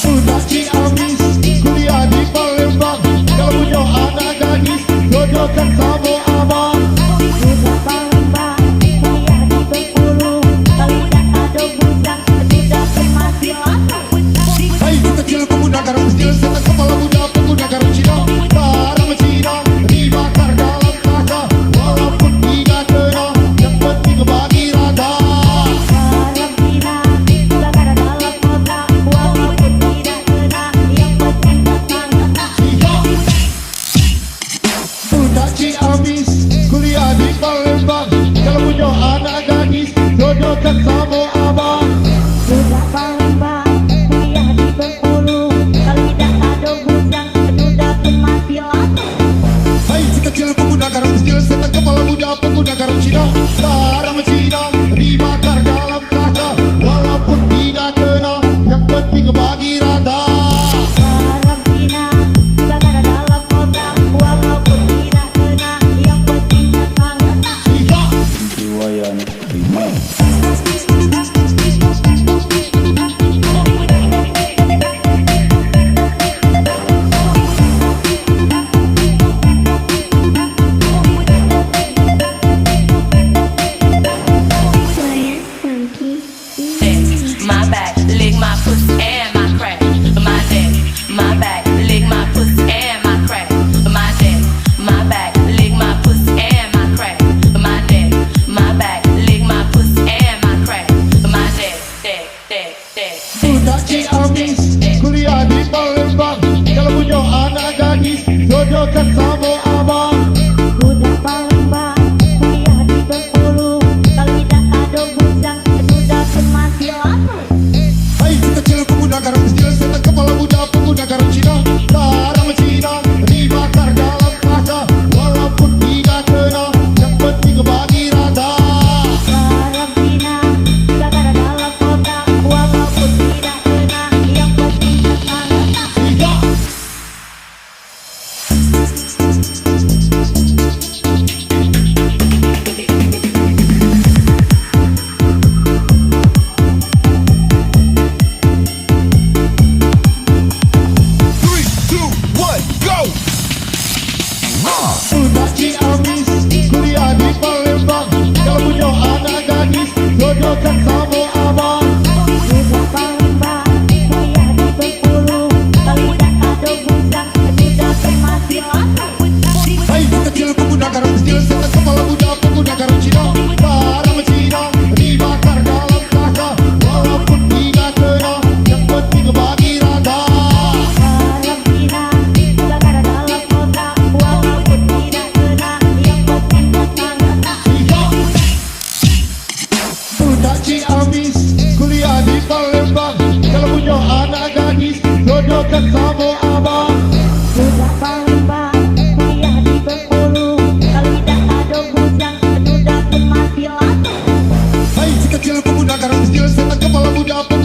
Udah Ciamis, kuliah di Palembang. Kalau punya anak gadis, jodohkan sama abang. Udah Palembang, kuliah di Bengkulu. Kalau udah ada bujang, sudah semati lama. Hai kecil pemuda garam kecil, senang kepala muda pemuda garam Cina. Garam Cina dibakar dalam kaca, walaupun tidak kena, yang penting bagi rada. Garam Cina, dibakar dalam kota. Walaupun tidak kena, yang penting datang. Udah Ciamis, kuliah di Palembang. Kalau punya anak gadis, jodohkan sama abang. Udah Palembang, kuliah di Bengkulu. Kalau tidak ada bujang, sudah semati lama. Hai si kecil pemuda garam kecil, senang kepala muda pemuda garam Cina. Garam Cina dibakar dalam kaca, walaupun tidak kena, yang penting bagi rata. Garam Cina, dibakar dalam kota. Walaupun tidak kena, yang penting datang. Riwayat Imam. My back, lick my pussy and my crack. My neck, my back, lick my pussy and my crack. My neck, my back, lick my pussy and my crack. My neck, my back, lick my pussy and my crack. My neck. Udah Ciamis, kuliah di Palembang. Kalau punya anak gadis, jodohkan sama abang. Udah Palembang, kuliah di Bengkulu. Kalau tidak ada bujang, sudah semati lama. Hai si kecil pemuda garam kecil, senang kepala muda pemuda garam Cina. Garam Cina dibakar dalam kaca, walaupun tidak kena, yang penting bagi rata. Garam Cina, dibakar dalam kota. Walaupun tidak kena, yang penting datang. Udah Ciamis, kuliah di Palembang. Kalau punya anak gadis, jodohkan sama abang. Udah Palembang, kuliah di Bengkulu. Kalau tidak ada bujang, sudah semati lama. Hai si kecil pemuda garam kecil, senang kepala muda pemuda garam Cina. Garam Cina dibakar dalam kaca, walaupun tidak kena, yang penting bagi rata. Garam Cina, dibakar dalam kota. Walaupun tidak kena, yang penting datang. Udah Ciamis, kuliah di Palembang. Kalau punya anak gadis, jodohkan sama abang. Udah Palembang, kuliah di Bengkulu. Kalau tidak ada bujang, sudah semati lama. Hai si kecil pemuda garam kecil, senang kepala muda pemuda